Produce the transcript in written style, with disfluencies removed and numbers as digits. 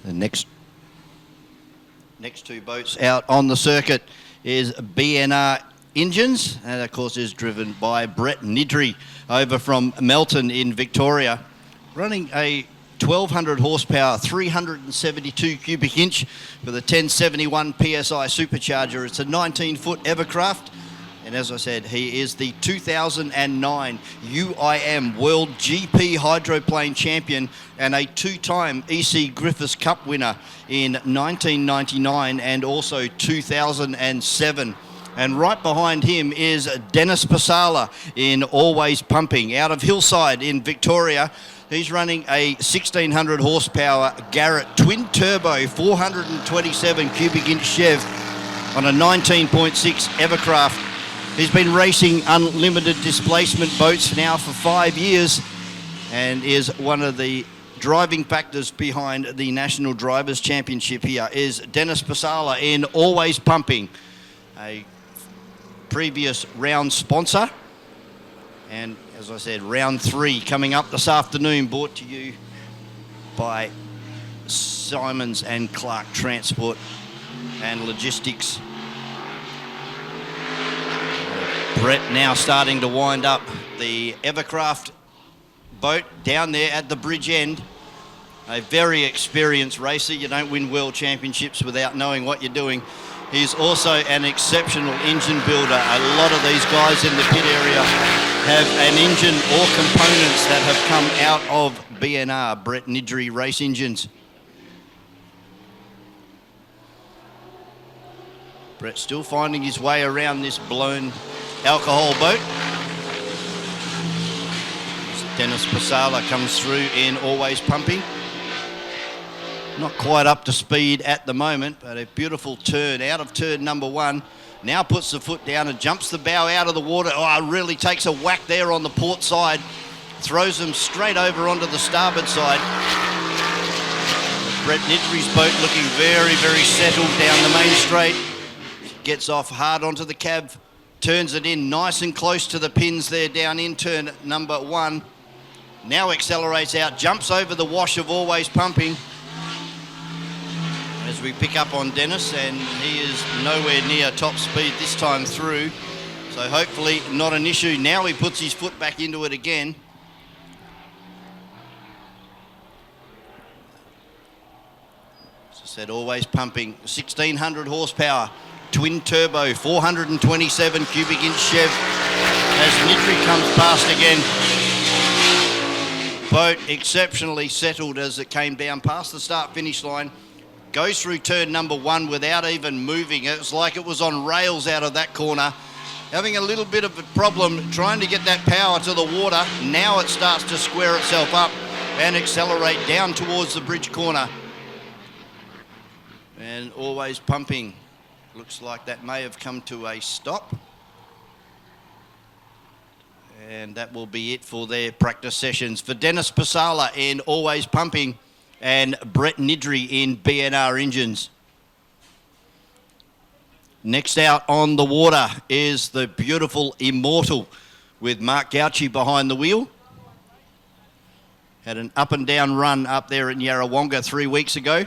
The next two boats out on the circuit is BNR Engines, and of course is driven by Brett Nidri over from Melton in Victoria, running a 1200 horsepower, 372 cubic inch with a 1071 PSI supercharger. It's a 19-foot Evercraft. And as I said, he is the 2009 UIM World GP Hydroplane Champion and a two-time EC Griffiths Cup winner in 1999 and also 2007. And right behind him is Dennis Pasala in Always Pumping out of Hillside in Victoria. He's running a 1600 horsepower Garrett twin turbo 427 cubic inch Chev on a 19.6 Evercraft. He's been racing unlimited displacement boats now for 5 years and is one of the driving factors behind the National Drivers' Championship. Here is Dennis Pasala in Always Pumping, a previous round sponsor. And as I said, round 3 coming up this afternoon, brought to you by Simons and Clark Transport and Logistics. Brett now starting to wind up the Evercraft boat down there at the bridge end. A very experienced racer. You don't win world championships without knowing what you're doing. He's also an exceptional engine builder. A lot of these guys in the pit area have an engine or components that have come out of BNR, Brett Nidri Race Engines. Brett still finding his way around this blown alcohol boat. Dennis Pasala comes through in Always Pumping. Not quite up to speed at the moment, but a beautiful turn out of turn number 1. Now puts the foot down and jumps the bow out of the water. Oh, really takes a whack there on the port side. Throws them straight over onto the starboard side. Brett Nidri's boat looking very, very settled down the main straight. Gets off hard onto the cab. Turns it in nice and close to the pins there down in turn number 1. Now accelerates out, jumps over the wash of Always Pumping. As we pick up on Dennis, and he is nowhere near top speed this time through. So hopefully not an issue. Now he puts his foot back into it again. As I said, Always Pumping, 1600 horsepower. Twin turbo, 427 cubic inch Chev as Nidri comes past again. Boat exceptionally settled as it came down past the start finish line. Goes through turn number 1 without even moving. It's like it was on rails out of that corner. Having a little bit of a problem trying to get that power to the water. Now it starts to square itself up and accelerate down towards the bridge corner. And Always Pumping. Looks like that may have come to a stop. And that will be it for their practice sessions. For Dennis Pasala in Always Pumping and Brett Nidri in BNR Engines. Next out on the water is the beautiful Immortal with Mark Gauchi behind the wheel. Had an up and down run up there in Yarrawonga 3 weeks ago.